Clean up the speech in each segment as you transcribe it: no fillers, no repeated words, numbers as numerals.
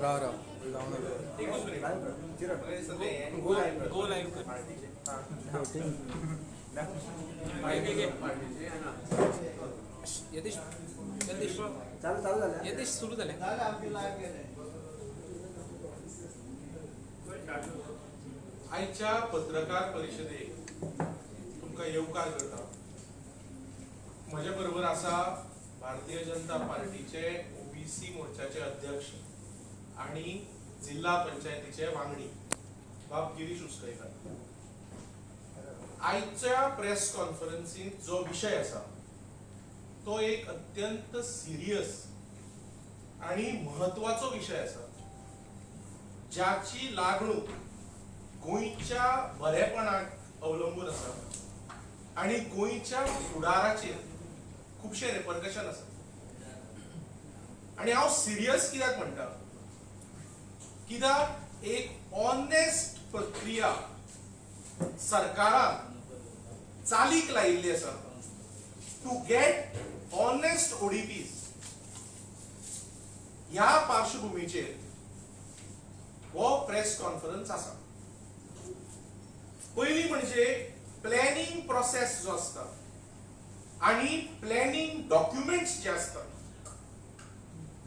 राव राव जाऊ नका. Go live कर. यतीश यतीश यतीश सुरू झाले. आजच्या पत्रकार परिषदेक तुमकां येवकार करता. म्हज्या बरोबर आसा भारतीय जनता पार्टीचे ओबीसी मोर्चाचे अध्यक्ष आणि जिल्हा पंचायतीचे वांगडी बाब गिरीश उसकयकर. आजच्या प्रेस कॉन्फरन्सीत जो विषय आसा तो एक अत्यंत सिरियस आणि महत्वाचो विषय आसा, ज्याची लागणूक गोंयच्या बरेपणाक अवलंबून आसा आणि गोंयच्या फुडाराचेर खूबशे रिपरकशन आसा. आणि हांव सिरियस कित्याक म्हणटा, कित्याक एक ऑनेस्ट प्रक्रिया सरकारान चालीक लायिल्ली आसा टू गेट ऑनेस्ट ओडीपीज. ह्या पार्श्वभूमीचेर हो प्रेस कॉन्फरन्स आसा. पहिली म्हणजे प्लॅनिंग प्रोसेस जो आसता आणि प्लॅनिंग डॉक्युमेंट्स जे असतात,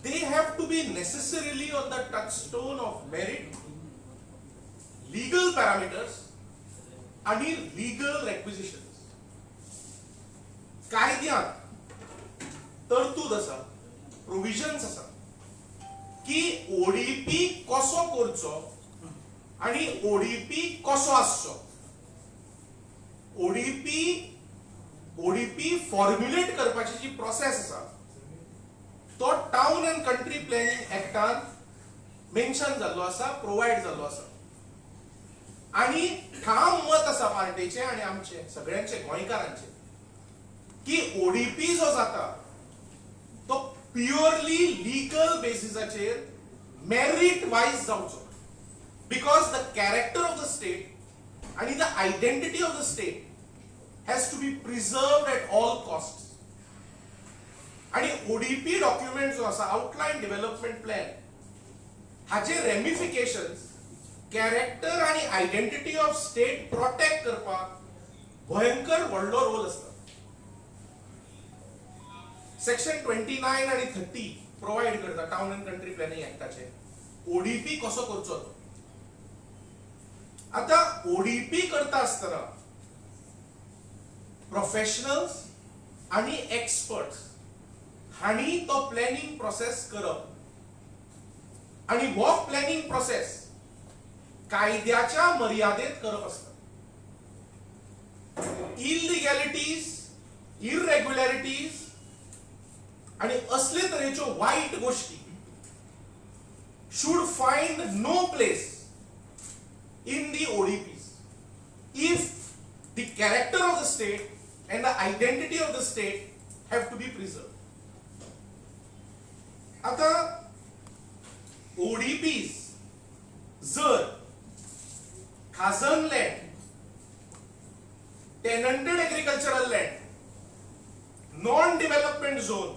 they have to be necessarily on the touchstone of merit, legal parameters आणि legal requisitions. कायद्यात तरतूद आसा, प्रोविजन्स आसा की ओडीपी कसो करचो आणि ओडीपी कसो आसचो. ओडीपी फॉर्म्युलेट करपाची जी प्रोसेस आसा तो टाउन अँड कंट्री प्लॅनिंग एक्टान मेन्शन जाल्लो आसा, प्रोवाइड जाल्लो आसा. आणि ठाम मत आसा पार्टीचे आणि आमचे सगळ्यांचे गोंयकारांचे की ओडीपी जो जाता तो प्युअरली लीगल बेसिसाचेर मेरिट वाइज जावचो. Because the character of the state आणि the identity of the state has to be preserved at all costs. आणि ओडीपी डॉक्युमेंट जो आसा, आउटलाइन डेव्हलपमेंट प्लॅन, हाचे रेमिफिकेशन्स कॅरेक्टर आणि आयडेंटिटी ऑफ स्टेट प्रोटेक्ट करपाक भयंकर व्हडलो रोल आसता. सेक्शन 29 आणि 30 प्रोवाइड करता टाउन अँड कंट्री प्लॅनिंग एक्टाचे ओडीपी कसो करचो तो. आता ओडीपी करता आसतना प्रोफेशनल्स आणि एक्सपर्ट्स हांणी तो प्लॅनिंग प्रोसेस करप. आणि हो प्लॅनिंग प्रोसेस कायद्याच्या मर्यादेत करप आसता. इलिगॅलिटीज, इरेग्युलॅरिटीज आणि असले तरेच्यो वाईट गोष्टी should find no place in the ODPs if the character of the state and the identity of the state have to be preserved. आता ODPs जर खाजन land, tenanted agricultural land, non development zone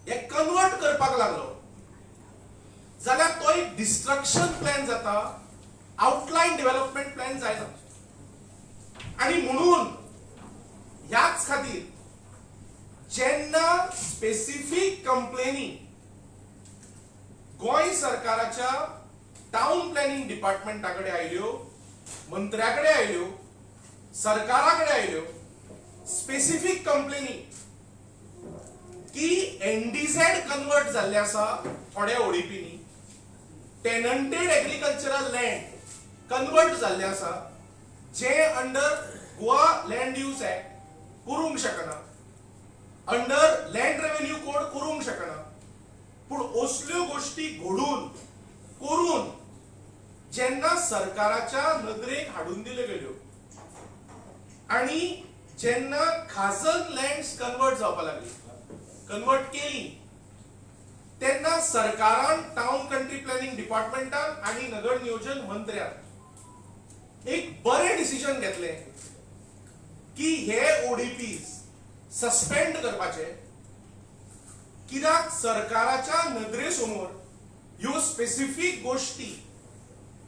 हे convert करपाक लागलो जाल्यार तो एक destruction plan जाता, आउटलाइन डेव्हलपमेंट प्लॅन जायना. आणि म्हणून ह्याच खातीर जेन्ना स्पेसिफिक कंप्लेनी गोंय सरकाराच्या टाउन प्लॅनिंग डिपार्टमेंटाकडे आयल्यो, मंत्र्याकडे आयल्यो, सरकाराकडे आयल्यो, स्पेसिफिक कंप्लेनी की एनडीझेड कन्वर्ट जाल्ले आसा थोड्या ओडीपीनी, टेनंटेड एग्रीकल्चरल लँड कन्वर्ट जाल्ले आसा जे under Goa land use act करूंक शकना, अंडर लँड रेव्हेन्यू कोड करूंक शकना. पूण असल्यो गोष्टी घडून करून जेन्ना सरकाराच्या नदरेक हाडून दिल्यो गेल्यो आणि जेन्ना खाजन लँड्स कन्वर्ट जावपाक लागली, कन्वर्ट केली, तेन्ना सरकारान टाउन कंट्री प्लॅनिंग डिपार्टमेंटान आणि नगर नियोजन मंत्र्यान एक बरें डिसिजन घेतले की हे ओडीपीज सस्पेंड करपाचे. कित्याक सरकाराच्या नदरे समोर ह्यो स्पेसिफिक गोष्टी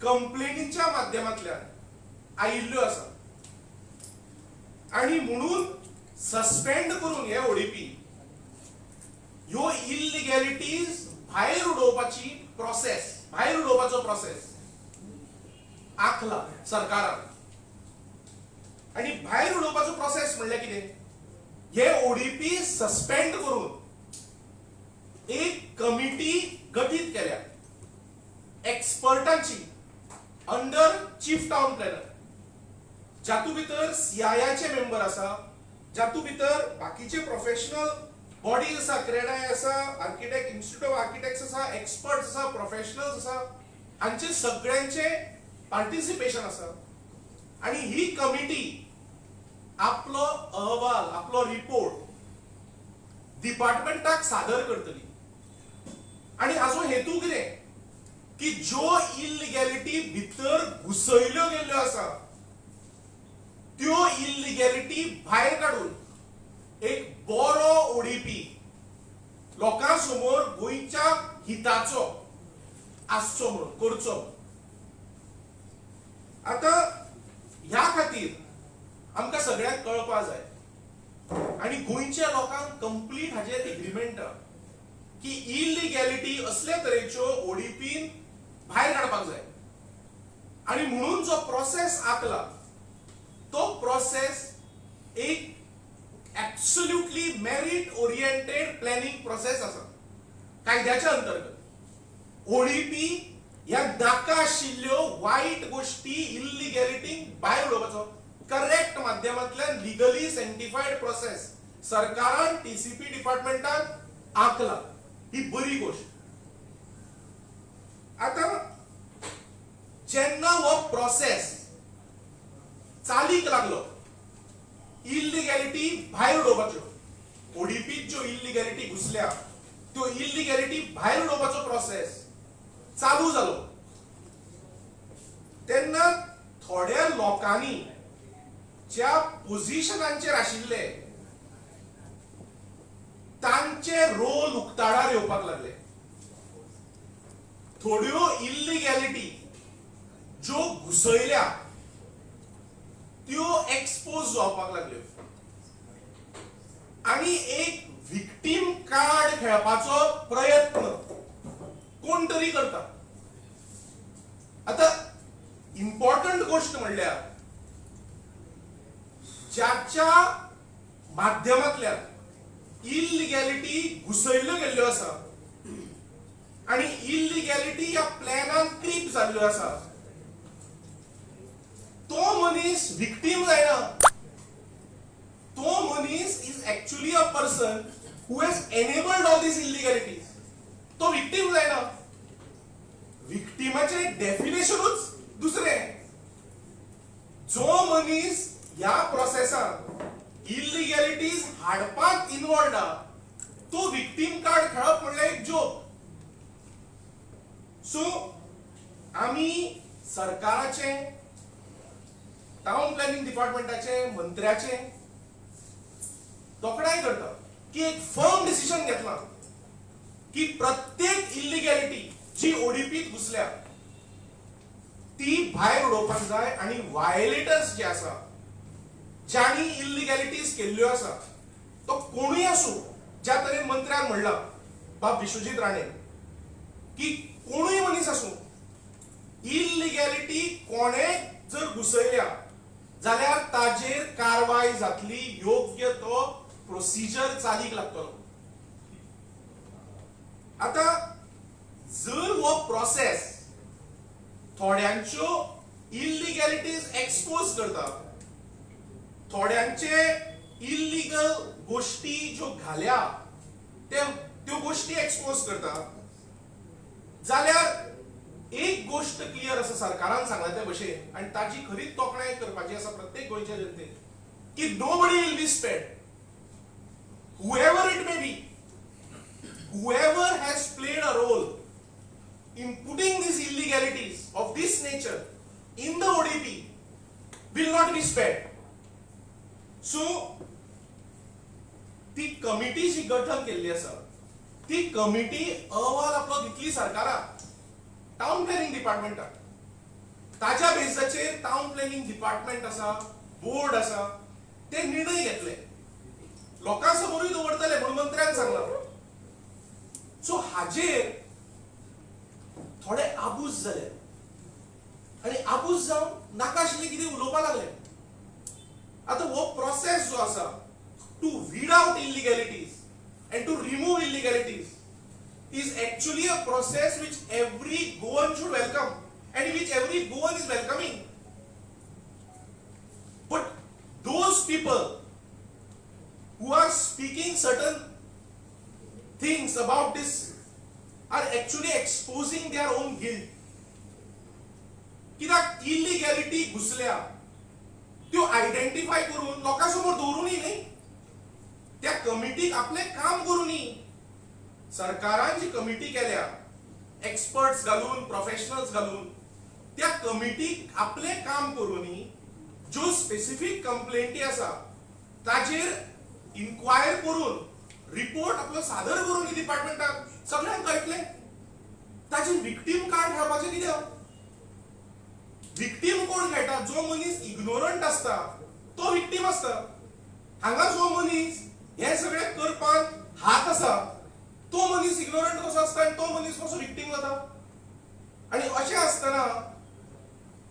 कंप्लेनीच्या माध्यमांतल्यान आयिल्ल्यो आसा आणि म्हणून सस्पेंड करून हे ओडीपी ह्यो इलिगॅलिटीज भायर उडोवपाची प्रोसेस, भायर उडोवपाचो प्रोसेस आखला सरकारान. आणि भायर उडोवपाचो प्रोसेस म्हणल्यार कितें? हे ओडीपी सस्पेंड करून एक कमिटी गठीत केल्या एक्सपर्टांची अंडर चीफ टाउन प्लॅनर, जातूं भितर सीआयआयचे मेंबर आसा, जातूं भितर बाकीचे प्रोफेशनल बॉडीज आसा, क्रेडाय आसा, आर्किटेक्ट इन्स्टिट्यूट ऑफ आर्किटेक्ट्स आसा, एक्सपर्ट्स आसा, प्रोफेशनल्स आसा, हांचे सगळ्यांचे पार्टिसिपेशन आसा. आणि ही कमिटी आपलो अहवाल, आपलो रिपोर्ट डिपार्टमेंटाक सादर करतली. आणि हाजो हेतू कितें? की ज्यो इलिगॅलिटी भितर घुसयल्यो गेल्ल्यो आसा त्यो इलिगॅलिटी भायर काढून एक बरो ओडीपी लोकां समोर गोंयच्या हिताचो आसचो म्हणून करचो. आता ह्या खातीर आमकां सगळ्यांक कळपा जाय आणि गोंयच्या लोकांक कंप्लीट हाजेर एग्रीमेंट की इलिगॅलिटी असल्या तरेच्यो ओडीपीन भायर काडपाक जाय. आणि म्हणून जो प्रोसेस आखला तो प्रोसेस एक absolutely merit oriented planning process आसा. कायद्याच्या अंतर्गत ओडीपी ह्या नाका आशिल्ल्यो वायट गोष्टी इलिगॅलिटी भायर उडोवपाचो करेक्ट माध्यमांतल्यान लिगली सेंटिफाईड प्रोसेस सरकारान टीसीपी डिपार्टमेंटान आखला. ही बरी गोष्ट. आता जेन्ना हो प्रोसेस चालीक लागलो इलिगॅलिटी भायर उडोवपाच्यो, ओडीपीत ज्यो इलिगॅलिटी घुसल्या त्यो इलिगॅलिटी भायर उडोवपाचो प्रोसेस चालू जालो, तेन्ना थोड्या लोकांनी ज्या पोझिशनांचेर आशिल्ले तांचे रोल उक्ताडार येवपाक लागले. थोड्यो इलिगॅलिटी ज्यो घुसयल्या त्यो एक्सपोज जावपाक लागल्यो आणि एक विक्टीम कार्ड खेळपाचो प्रयत्न कोण तरी करता. आता इम्पॉर्टंट गोष्ट म्हणल्यार ज्याच्या माध्यमांतल्यान इलिगॅलिटी घुसयल्ल्यो गेल्ल्यो आसा आणि इलिगॅलिटी या प्लॅनान क्रीप जाल्ल्यो आसा, तो मनीस विक्टीम जायना. तो मनीस is actually a person who has enabled all these इलिगॅलिटीज. तो विक्टीम जायना. विक्टीमाचे डेफिनेशनच दुसरें. जो मनीस ह्या प्रोसेसान इलिगॅलिटीज हाडपाक इन्वॉल्ड आहा तो विक्टीम कार्ड खेळप म्हणल्यार एक जोक. सो आम्ही सरकाराचे, टाउन प्लॅनिंग डिपार्टमेंटाचे, मंत्र्याचे तोखणाय करता की एक फर्म डिसिजन घेतला की प्रत्येक इलिगॅलिटी जी ओडीपीत घुसल्या ती भायर उडोवपाक जाय. आणि वायलेटर्स जे आसा, ज्यांनी इलिगॅलिटीज केल्ल्यो आसा, तो कोणूय आसूं, ज्या तरेन मंत्र्यान म्हणला बाब विश्वजीत राणे की कोणूय मनीस आसूं, इलिगॅलिटी कोणे जर घुसयल्या जाल्यार ताजेर कारवाय जातली. योग्य तो प्रोसिजर चालीक लागतलो. आता जर हो प्रोसेस थोड्यांच्यो इलिगॅलिटीज एक्सपोज करता, थोड्यांचे इलिगल गोष्टी ज्यो घाल्या त्यो गोष्टी एक्सपोज करता, जाल्यार एक गोष्ट क्लियर आसा सरकारान सांगला त्या भशेन आणि ताची खरीच तोखणाय करपाची आसा प्रत्येक गोंयच्या जनतेक की नोबडी विल बी स्पेड. whoever it may be, whoever has played a role in putting these illegalities of this nature in the ODP will not be spared. So ती कमिटी जी गठन केल्ली आसा ती कमिटी अहवाल आपलो दितली सरकाराक टाउन प्लॅनिंग डिपार्टमेंटाक. ताच्या बेसाचेर टाउन प्लॅनिंग डिपार्टमेंट आसा, बोर्ड आसा, ते निर्णय घेतले. लोकांसमोरूय दवरतले म्हणून मंत्र्यान सांगला. सो हाजेर थोडे आबूज जाले आणि आबूज जावन नाका आशिल्ले कितें उलोवपाक लागले. आता हो प्रोसेस जो आसा to weed out illegalities and to remove illegalities is actually a process which every Goan should welcome and which every Goan is welcoming. But those people who are speaking certain things about this are actually exposing their own guilt. कित्याक इलिगॅलिटी घुसल्या त्यो identify करून लोकांसमोर दवरूनय न्ही, त्या कमिटीक आपले काम करूनी. सरकारान जी committee केल्या एक्सपर्ट्स घालून, प्रोफेशनल्स घालून, त्या कमिटीक आपले काम करूनी ज्यो स्पेसिफिक कंप्लेंटी आसा ताजेर इन्क्वायर करून रिपोर्ट आपलो सादर करून डिपार्टमेंटाक सगळ्यांक कळटले. ताजेर विक्टीम कार्ड घालपाचें कितें? विक्टीम कोण खेळटा? जो मनीस इग्नोरंट असता तो विक्टीम असता. हांगा जो मनीस हे सगळे करपाक हात आसा तो मनीस इग्नोरंट कसो असता आणि तो मनीस कसो विक्टीम जाता? आणि अशें आसतना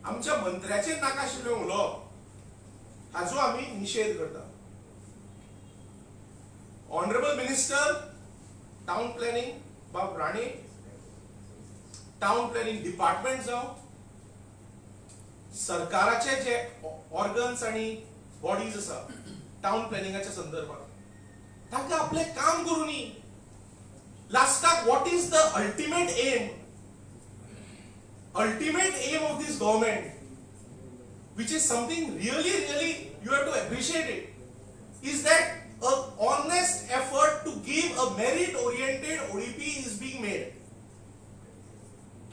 आमच्या मंत्र्याचेर नाका आशिल्लें उलोवप हाचो आमी निशेध करता. ऑनरेबल मिनिस्टर टाउन प्लॅनिंग बाब राणे, टाउन प्लॅनिंग डिपार्टमेंट जावं, सरकाराचे जे ऑर्गन्स आणि बॉडीज आसा टाउन प्लॅनिंगाच्या संदर्भात तांकां आपले काम करूनी. लास्टाक what is the ultimate aim? Ultimate aim of this government, which is something really you have to appreciate it, is that a honest effort to give a merit-oriented ODP is being made.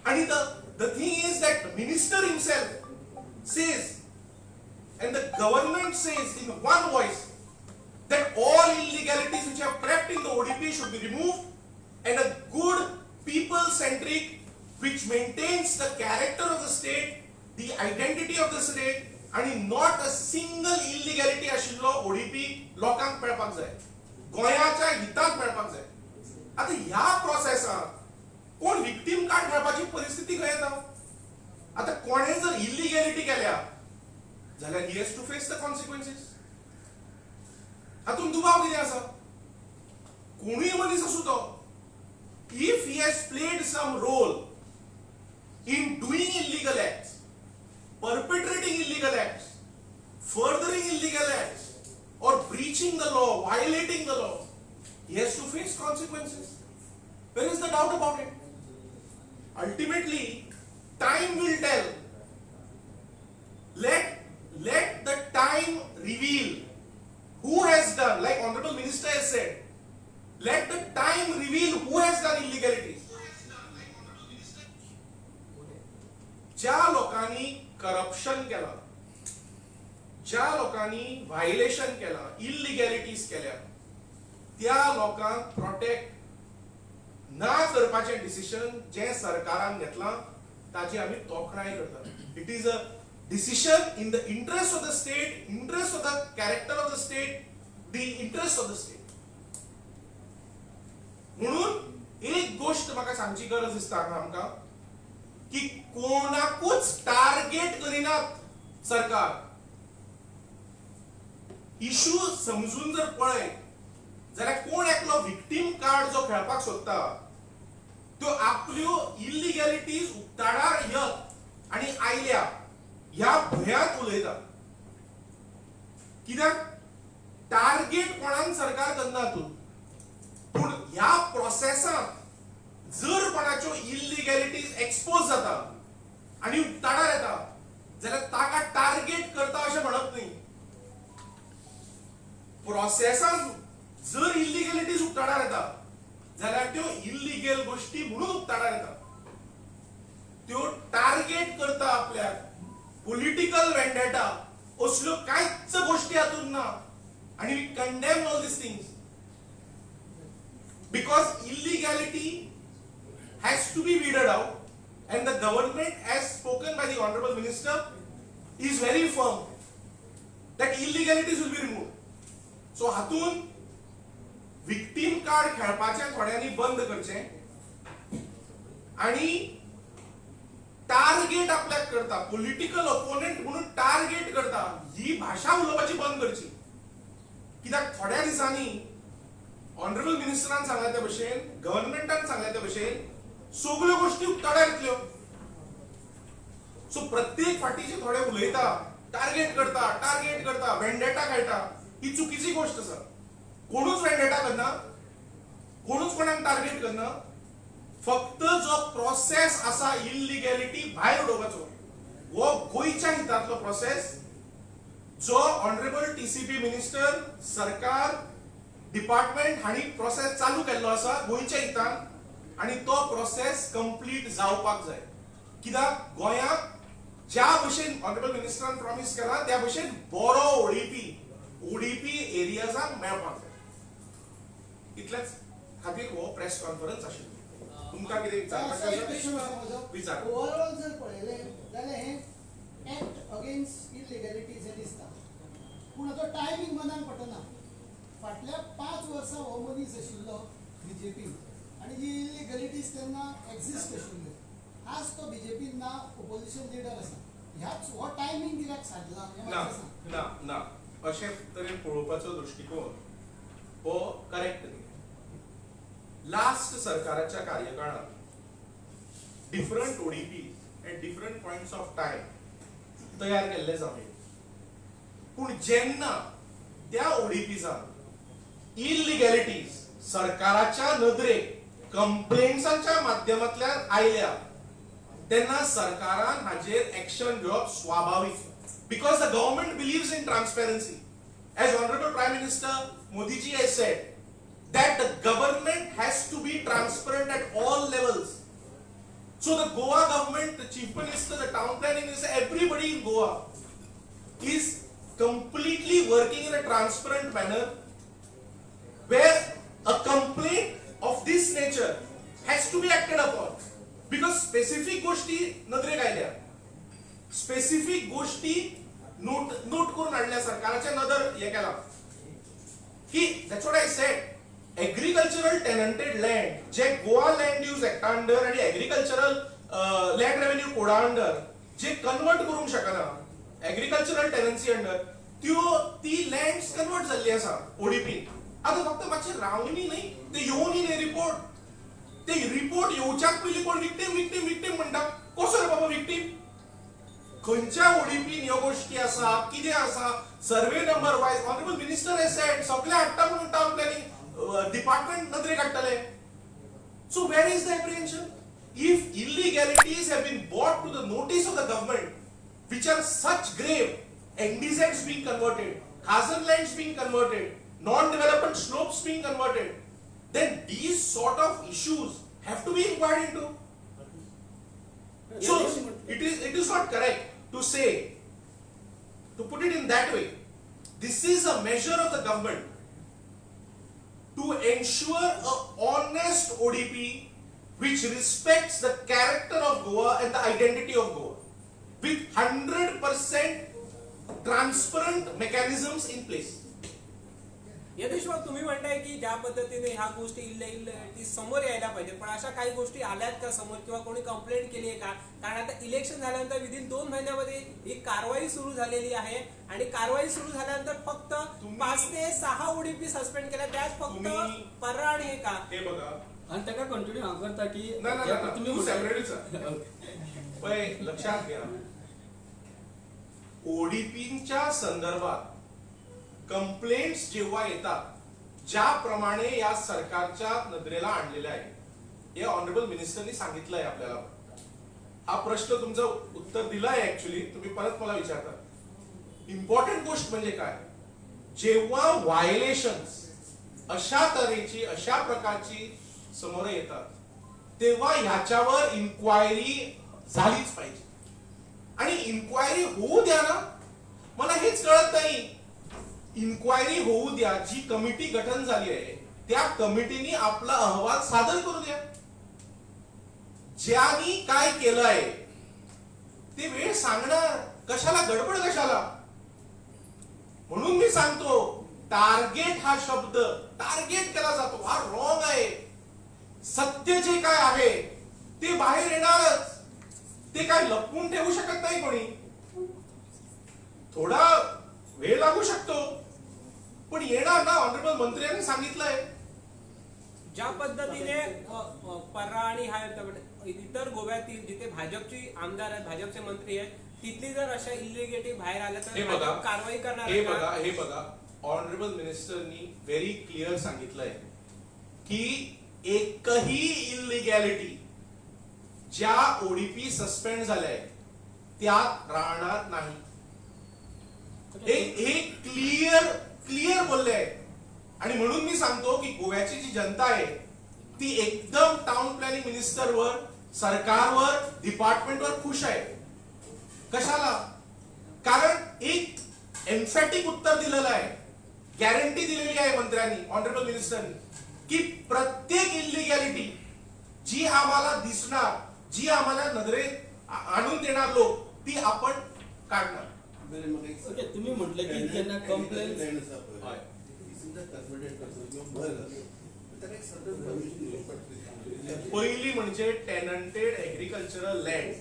And the thing is that the minister himself says, and the government says in one voice, that all illegalities which have crept in the ODP should be removed, and a good people-centric which maintains the character of the state, the identity of the state, and not a single illegality आशिल्लो ODP लोकांक मेळपाक जाय, गोंयाच्या हिताक मेळपाक जाय. आता ह्या प्रोसेसात कोण victim card मेळपाची परिस्थिती खंय येता? आता कोणे जर इल्लिगॅलिटी केल्या जाल्यार he has to face the consequences. हातून दुबाव कितें आसा? कोणूय मनीस आसूं तो, if he has played some role in doing illegal acts, perpetrating illegal acts, furthering illegal acts, or breaching the law, violating the law, he has to face consequences. Where is the doubt about it? Ultimately, time will tell. Let the time reveal who has done, like Honorable Minister has said, let the time reveal who has done illegalities. ज्या लोकांनी corruption केला, ज्या लोकांनी violation केला, इल्लिगॅलिटीज केल्या, त्या लोकांक protect ना करपाचे डिसिजन जे सरकारान घेतला ताची आमी तोखणाय करता. It is a decision in the interest of the state, interest of the character of the state, the interest of the state. म्हणून एक गोष्ट म्हाका सांगची गरज दिसता आमकां की कोणाकूच टार्गेट करिनात सरकार. इशू समजून जर पळयत जाल्यार कोण एकलो विक्टीम कार्ड जो खेळपाक सोदता त्यो आपल्यो इल्लिगॅलिटीज उक्ताडार येत आनी आयल्या ह्या भंयात उलयता. कित्याक टार्गेट कोणाक सरकार करना हातून, पूण ह्या प्रोसेसांत जर कोणाच्यो इल्लिगॅलिटीज एक्सपोज जाता आणि उक्ताडार येता जाल्यार ताका टार्गेट करता अशें म्हणप न्ही. प्रोसेसांत जर इल्लिगॅलिटीज उक्ताडार येता जाल्यार त्यो इल्लिगल गोष्टी म्हणून उक्ताडार येता. त्यो टार्गेट करता आपल्याक, पॉलिटिकल वेंडेटा असल्यो कांयच गोष्टी हातून ना. आणि we condemn all these things because illegality has to be weeded out, and the government, as spoken by the honorable minister, is very firm that illegalities will be removed. So हातून victim card खेळपाचे थोड्यांनी बंद करचे आणि target आपल्याक करता, political opponent म्हणून target करता, ही भाषा उलोवपाची बंद करची. कित्याक थोड्या दिसांनी ऑनरेबल मिनिस्टरान सांगला त्या भशेन, गव्हर्नमेंटान सांगला त्या भशेन सगळ्यो गोष्टी उक्ताड्यार येतल्यो. सो प्रत्येक फाटीचे थोडे उलयता, टार्गेट करता, वेंडेटा खेळटा, ही चुकीची गोष्ट आसा. कोणूच वेंडेटा करना, कोणूच कोणाक टार्गेट करना. फक्त जो प्रोसेस आसा इल्लिगॅलिटी भायर उडोवपाचो, हो गोंयच्या हितांतलो प्रोसेस, जो ऑनरेबल टीसीपी मिनिस्टर, सरकार, डिपार्टमेंट हांणी प्रोसेस चालू केल्लो आसा गोंयच्या हितान, आणि तो प्रोसेस कंप्लीट जावपाक जाय. कित्याक गोंयाक ज्या भशेन ऑनरेबल मिनिस्टरान प्रॉमिस केला त्या भशेन बरो ओडीपी एरियाजांक मेळपाक जाय. इतलेच खातीर हो प्रेस कॉन्फरन्स आशिल्लो. तुमकां कितें विचारपाक विचार. ओवरऑल जर पळयलें जाल्यार हे एक्ट अगेन्स्ट इलिगॅलिटीज हे दिसता, पूण हाचो टायमींग मनाक पटना. फाटल्या 5 वर्सां हो मनीस आशिल्लो बीजेपी, आणि जी इलिगॅलिटीज तेन्ना एक्झिस्ट आशिल्ल्यो. आज तो बीजेपीन ना ओपोजिशन लिडर आसा. ह्याच हो टायमींग कित्याक साधला हें म्हाका सांग. ना ना अशे तरेन पळोवपाचो दृश्टिकोन हो करेक्ट न्ही. लास्ट सरकाराच्या कार्यकाळात different ODP at different points of time तयार केल्ले जावं, पूण जेन्ना त्या ओडीपीजान इलिगॅलिटीज सरकाराच्या नदरेक कंप्लेंट्सांच्या माध्यमांतल्यान आयल्या, तेन्ना सरकारान हाजेर एक्शन घेवप स्वाभाविक. Because the government believes in transparency. As honourable prime minister Modiji has said that the government has to be transparent at all levels. So the Goa government, the chief minister, the town planning minister, everybody in Goa is completely working in a transparent manner, where a complaint of this nature has to be acted upon. Because specific गोष्टी नदरेक आयल्या, specific गोष्टी note करून हाडल्या, सरकाराच्या नदर हे केला की that's what I said. Agricultural tenanted land जे गोवा लँड यूज एक्टा अंडर आणि एग्रीकल्चरल लँड रेव्हेन्यू कोडा अंडर जे कन्वर्ट करूंक शकना एग्रीकल्चरल टेनन्सी अंडर, ती लँड्स कन्वर्ट जाल्ली आसा ओडीपी. आता फक्त मातशे रावनी न्ही, ते येवन इन रिपोर्ट, ते रिपोर्ट येवच्याक पयलीं कोण विक्टीम म्हणटा. कसो रे बाबा विक्टीम? खंयच्या ओडीपीन ह्यो गोष्टी आसा, कितें आसा, survey number wise. Honourable minister hedge sed सगळे हाडटा म्हणून टावन प्लॅनिंग डिपार्टमेंट नदरे काडटले. So where is the apprehension? If illegalities have been brought to the notice of the government, which are such grave, NDZs being converted, Khazan lands being converted, non-development slopes being converted, then these sort of issues have to be inquired into. So it is not correct to say, to put it in that way. This is a measure of the government to ensure a honest ODP which respects the character of Goa and the identity of Goa with 100% transparent mechanisms in place. यदेश्वर तुम्ही म्हणताय की ज्या पद्धतीने ह्या गोष्टी इल्लिगॅलिटी समोर यायला पाहिजे, पण अशा काही गोष्टी आल्यात का समोर किंवा कोणी कंप्लेंट केली आहे का? कारण आता इलेक्शन झाल्यानंतर विदिन 2 महिन्यामध्ये ही कारवाई सुरू झालेली आहे, आणि कारवाई सुरू झाल्यानंतर फक्त 5 ते 6 ओडीपी सस्पेंड केल्या, त्यात फक्त परराड हे का हे बघा, आणि त्याला कंटिन्यू हा करता की तुम्ही सेपरेटच पय लक्षात घ्या. ओडीपीच्या संदर्भात कंप्लेंट्स जेव्हा येतात, ज्याप्रमाणे या सरकारच्या नजरेला आणलेले आहे, हे ऑनरेबल मिनिस्टरनी सांगितलंय आपल्याला. हा प्रश्न तुमचं उत्तर दिलंय ऍक्च्युअली, तुम्ही परत मला विचारता. इम्पॉर्टंट गोष्ट म्हणजे काय, जेव्हा व्हायलेशन्स अशा तऱ्हेची अशा प्रकारची समोर येतात, तेव्हा ह्याच्यावर इन्क्वायरी झालीच पाहिजे. आणि इन्क्वायरी होऊ द्या ना, मला हेच कळत नाही. इन्क्वायरी होऊ द्या, जी कमिटी गठन झाली आहे त्या कमिटीने आपला अहवाल सादर करू द्या. ज्यांनी काय केलंय ते वेळ सांगणार, कशाला गडबड कशाला. म्हणून मी सांगतो, टार्गेट हा शब्द टार्गेट केला जातो हा रॉंग आहे. सत्य जे काय आहे ते बाहेर येणारच, ते काय लपवून ठेवू शकत नाही कोणी. थोडा वेळ लागू शकतो पण येणार ना. ऑनरेबल मंत्र्यांनी सांगितलंय. ज्या पद्धतीने परळा आणि हा इतर गोव्यातील जिथे भाजपची आमदार आहेत, भाजपचे मंत्री आहेत, तिथली जर अशा इलिगेटिव्ह बाहेर आल्या तर भाजप कारवाई करणार आहे का? हे बघा ऑनरेबल मिनिस्टरनी व्हेरी क्लिअर सांगितलंय की एकही इलिगॅलिटी ज्या ओडीपी सस्पेंड झाल्या त्यात राहणार नाही. हे क्लिअर बोलले आहे. आणि म्हणून मी सांगतो की गोव्याची जी जनता आहे ती एकदम टाउन प्लॅनिंग मिनिस्टरवर, सरकारवर, डिपार्टमेंटवर खुश आहे. कशाला? कारण एक एम्फॅटिक उत्तर दिलेलं आहे, गॅरंटी दिलेली आहे मंत्र्यांनी, ऑनरेबल मिनिस्टरनी, की प्रत्येक इलिगॅलिटी जी आम्हाला दिसणार, जी आम्हाला नजरेत आणून देणार लोक, ती आपण काढणार. ओके, तुम्ही म्हटलं की त्यांना कंप्लेंट पहिली म्हणजे टेनंटेड एग्रीकल्चरल लँड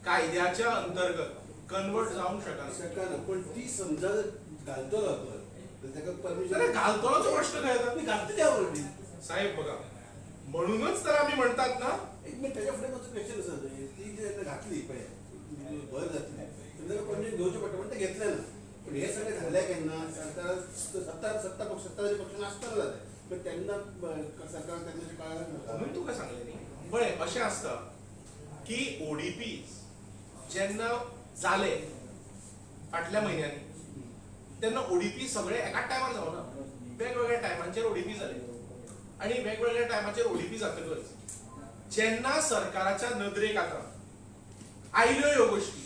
कायद्याच्या अंतर्गत कन्वर्ट जाऊ शकणार. पण ती समजा घालतो आपण तर त्याला परमिशन घालतोच प्रश्न काय मी घालतो त्यावरती साहेब बघा. म्हणूनच तर आम्ही म्हणतात ना, एक मिनिट त्याच्या पुढे माझं क्वेश्चन असं होतं, ती जे आता घातली पाहिजे भर घातली त्याला परमिशन घेऊचे पडतं पण ते घेतलं ना. पण हे सगळे झालंय त्यांना सत्ता पक्ष सत्ताधारी पक्ष असताना जाते पण त्यांना सरकार त्यांच्या काळाला म्हणून तू काय सांगले नाही. पण असे असतं की ओडीपी ज्यांना झाले फाटल्या महिन्यांनी त्यांना ओडीपी सगळे एका टायमार जाऊ ना. वेगवेगळ्या टायमांचेर ओडीपी झाले आणि वेगवेगळ्या टायमाचेर ओडीपी जातकच ज्यांना सरकाराच्या नदरेक आता आयल्यो ह्यो गोष्टी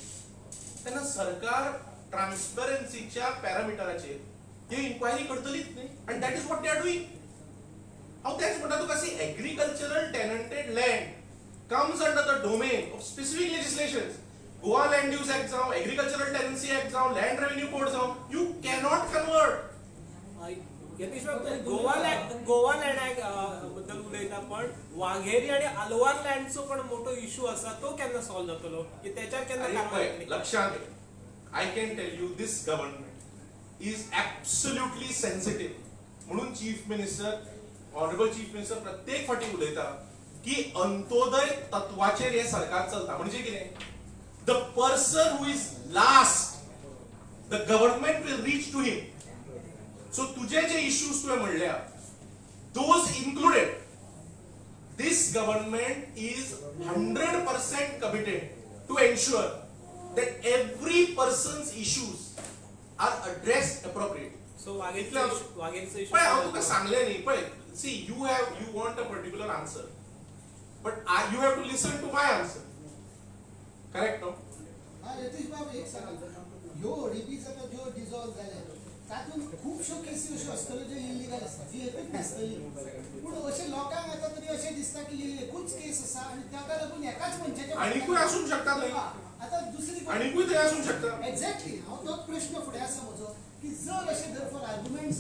त्यांना सरकार ट्रान्सपरन्सीच्या पॅरामिटराचेर ही इन्क्वायरी करतलीच नाही. आणि that is what they are doing. हांव तेच म्हणटा तुका, see agricultural tenanted land comes under the domain of specific legislations. Goa Land Use Act जाओ, Agricultural Tenancy Act जाओ, Land Revenue Code जाओ, you cannot convert. Goa land act बद्दल उलयता पण वाघेरी आणि अलवार लँडचो पण मोठो इश्यू असा, तो केन्ना सॉल्व जातलो की त्याच्यावर केन्ना कारवाई जातली? लक्षात घे, I can tell you this government is absolutely sensitive. म्हणून chief minister, honourable chief minister प्रत्येक फाटी उलयता की अंत्योदय तत्वाचेर हे सरकार चलता. म्हणजे कितें, the person who is last the government will reach to him. So तुझे जे इश्यूज तुवें म्हणल्या those included, this government is 100% committed to ensure that every person's issues are addressed appropriately. So वाघेरीचा इश्यू पण हांव तुका सांगले न्ही पळय, see you want a particular answer but you have to listen to my answer. Correct, no? हा यतीश बाब एक सांगा, ह्यो ओडीपीचा तो जो डिझॉल्व झाला तातून खूपशो केसी अश्यो आसतल्यो ज्यो इलिगल आसता, जी एकूच नासतली. पूण अशे लोकांक आता तरी अशें दिसता की एकूच केस आसा आणि ताका लागून एकाच मनशाच्या आणिकूय आसूंक शकता थंय, आता दुसरी आणिकूय थंय आसूंक शकता. एक्झॅक्टली हांव तोच प्रश्न फुडें आसा म्हजो की जर अशें धर फॉर आर्ग्युमेंट्स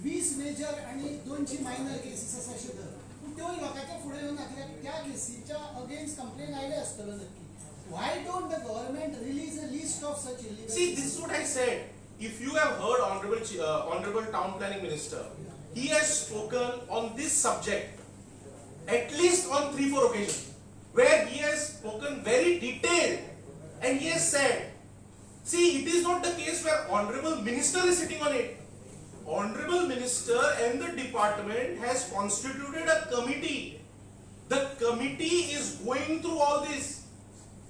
20 मेजर आणि 200 मायनर केसीस आसा अशें धर, पूण त्यो लोकांच्या फुडें येवन कित्याक त्या केसीच्या अगेन्स्ट कंप्लेन आयले आसतलो नक्की. Why don't the government release a list of such illegal? See, this is what I said. If you have heard honorable town planning minister, he has spoken on this subject at least on 3-4 occasions where he has spoken very detailed and he has said, see, it is not the case where honorable minister is sitting on it. Honorable minister and the department has constituted a committee. The committee is going through all this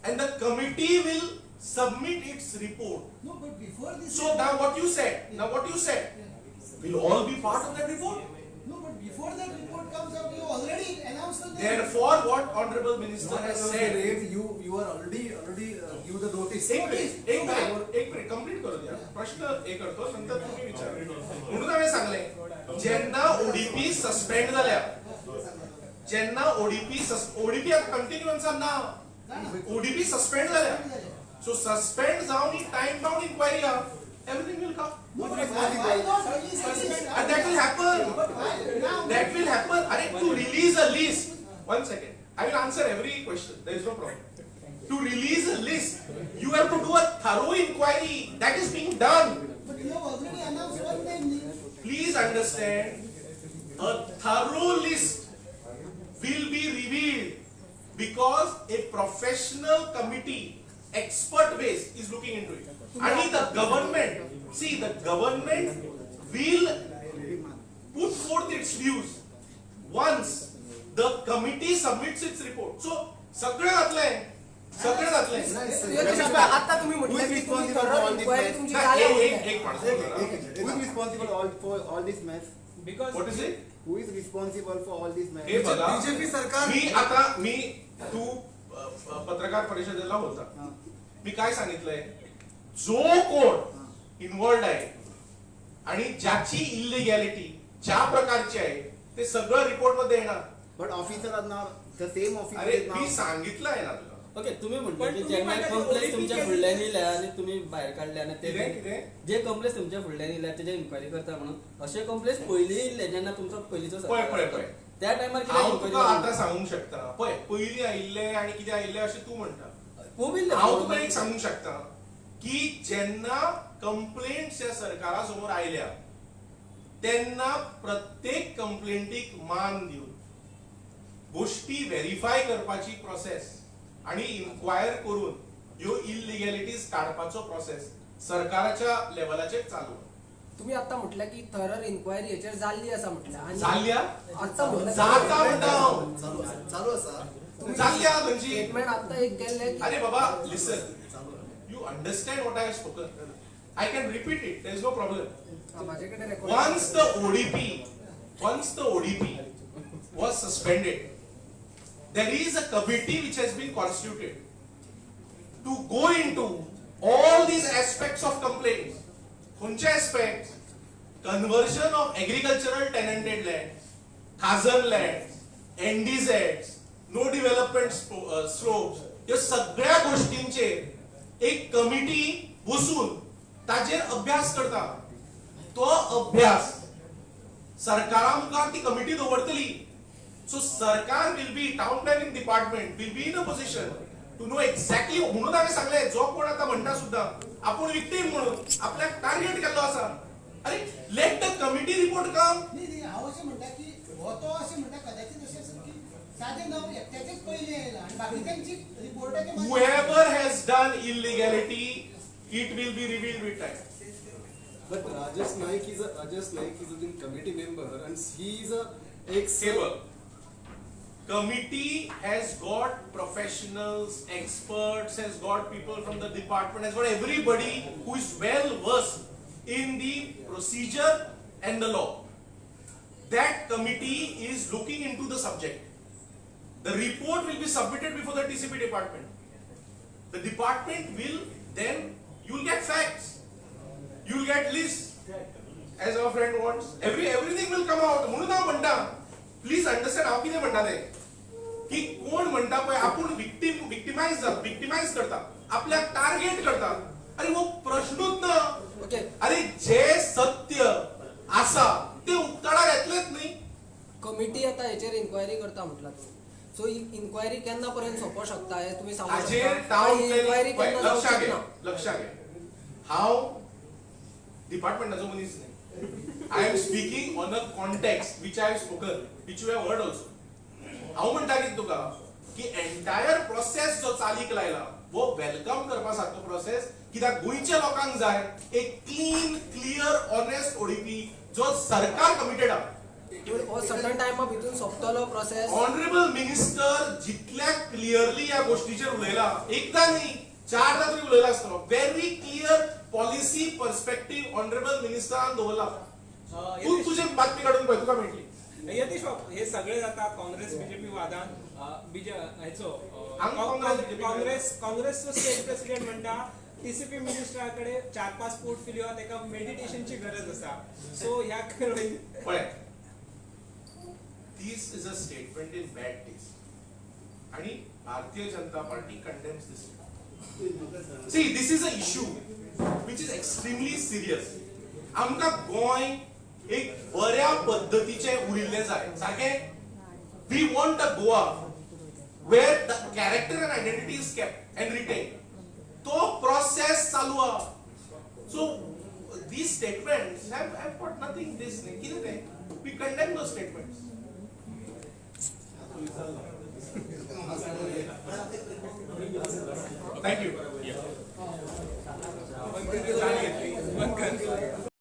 and the committee will submit its report. No, but before this. So now what you said will all be part of that report. No, but before that report comes out, you already announced that. Therefore, what honorable minister has said. you are already give the notice. एक minute complete करू द्या. प्रश्न हे करतो नंतर तुम्ही विचारा. म्हणून आम्ही सांगले ज्यांना ओडीपी सस्पेंड झाल्या, जेन्ना ओडीपी आता कंटिन्युअन्सान ना ओडीपी सस्पेंड झाल्या सो सस्पेंड जावन ही टाइम बाउंड इन्क्वायरी हा everything will come and that will happen. That will happen. To release a list. 1 second. I will answer every question. There is no problem. To release a list, you have to do a thorough inquiry. That is being done. But you have already announced one name. Please understand, a thorough list will be revealed because a professional committee, expert base, is looking into it. And the government will put forth its views once the committee submits its report. So, सगळं घातलंय. आता तुम्ही म्हटलं की तुम्ही thorough inquiry तुमची झाली आहे. एक माणूस Who is responsible for all this mess? Because What is it? Who is responsible for all this mess? हे बघा बीजेपी सरकार मी तू पत्रकार परिषदेला होता हा. मी काय सांगितलंय जो कोण इन्व्हॉल्ड आहे आणि ज्याची इलिगॅलिटी ज्या प्रकारची आहे ते सगळं रिपोर्ट मध्ये येणार. But officer are now the same officer अरे is now. मी सांगितलंय ना तुला. ओके तुम्ही म्हटलं पण की तुम्ही ज्यांना म्हणता की कंप्लेंट ODP तुमच्या केली. फुडल्यान येयल्या आणि तुम्ही बाहेर काढले आणि कितें? ते जे कंप्लेंट तुमच्या फुडल्यान येयल्या तेजे इन्क्वायरी करता म्हणून असे कंप्लेंट पयलीं येयले जेन्ना तुमचो पयलींचो सरकार पळय आसलो. त्या टायमार कितें हांव इन्क्वायरी तुका आता सांगूंक शकता पळय पयलीं आयिल्ले आणि कितें आयिल्ले अशें तू म्हणटा. हांव तुका एक सांगूंक शकता की जेन्ना कंप्लेंट्स ह्या सरकारा समोर आयल्या तेन्ना प्रत्येक कंप्लेंटीक मान दिवन गोष्टी व्हेरीफाय करपाची प्रोसेस आणि इन्क्वायर करून ह्यो इलिगॅलिटीज काडपाचो प्रोसेस सरकाराच्या लेवलाचेर चालू. तुम्ही आता म्हटलं की थरर इन्क्वायरी याच्यावर झाली असा म्हटलं आणि जाल्ल्या आता म्हटलं जाता म्हणटा हांव. चालू असा जाल्ल्या म्हणजे स्टेटमेंट आता एक केले की अरे बाबा listen you understand what I have spoken. I can repeat it there is no problem. माझ्याकडे record once the ODP was suspended, there is a committee which has been constituted to go into all these aspects of complaints. Kunche aspects? Conversion of agricultural tenanted land, Khazan lands, NDZs, no development slopes. या सगळ्या गोष्टींचे एक committee बसून ताजेर अभ्यास करता. तो अभ्यास सरकारा मुखार ती कमिटी दवरतली. सो सरकार will be town planning department will be in a position to know exactly. म्हणून हांवें सांगलें जो कोण आता म्हणटा सुद्धा आपूण विक्टीम म्हणून आपल्याक टार्गेट केल्लो आसा. अरे लेट द कमिटी रिपोर्ट कम. नाही हांव अशें म्हणटा की हो तो अशें म्हणटा कदाचित अशें आसा की सादें नांव एकट्याचेच पयलीं येयलां आनी बाकीच्यांची रिपोर्टाचे Whoever has done illegality, it will be revealed with time. But Rajesh Naik is a committee member and he is a ex. Table. Committee has got professionals, experts, has got people from the department, has got everybody who is well versed in the procedure and the law. That committee is looking into the subject. The report will be submitted before the TCP department. The department will then, you will get facts. You will get lists as our friend wants. Everything will come out. म्हणून हांव म्हणटा please understand हांव कितें म्हणटा तें की कोण म्हणटा पळय आपूण विक्टिमाइज करता आपल्याक टार्गेट करता. अरे वो प्रश्नूच ना. ओके अरे जे सत्य आसा ते उक्ताडार येतलेच न्ही. कमिटी आता याच्यावर इन्क्वायरी करता म्हटलं तुम्ही. सो इन्क्वायरी केन्ना पर्यंत सोंपो शकता हे तुम्ही सांगू हाजेर शकता टाउन इन्क्वायरी प्लॅनिंग केन्ना जावची लक्षात घे ना. लक्षात घे हांव डिपार्टमेंटाचो मनीस न्ही. I am speaking on a context which I have spoken which you have heard also. हांव म्हणटा कितें तुका की एंटायर प्रोसेस जो चालीक लायला वो वेलकम करपा सारको प्रोसेस. कित्याक गोंयच्या लोकांक जाय एक क्लीन क्लियर ऑनेस्ट ओडीपी जो सरकार कमिटेड आहा. हो सटन टायमा भितून सोंपतलो प्रोसेस. ऑनरेबल मिनिस्टर जितल्या क्लियरली या गोष्टीचेर उलयला एकदा न्ही 4दा तरी उलयला आसतलो. Very clear policy perspective honourable मिनिस्टरान दवरला. तू तुझे बातमी काढून पळय तुका मेळटली. यतीश बाब हे सगळे जाता काँग्रेस बीजेपी वादान काँग्रेसचो स्टेट प्रेसिडेंट म्हणटा टीसीपी मिनिस्टराकडे 4-5 पोर्टफोलिओ तेका मेडिटेशनची गरज आसा. सो ह्या पळय this is a state statement in bad taste. आणि Bharatiya Janata Party condemns this. See, this is an issue which is extremely serious. आमकां गोंय एक बऱ्या पद्धतीचे उरिल्ले जाय सारखे. We want a Goa where the character and identity is kept and retained. तो process चालू आहा. So these statements have got nothing this. We condemn those statements.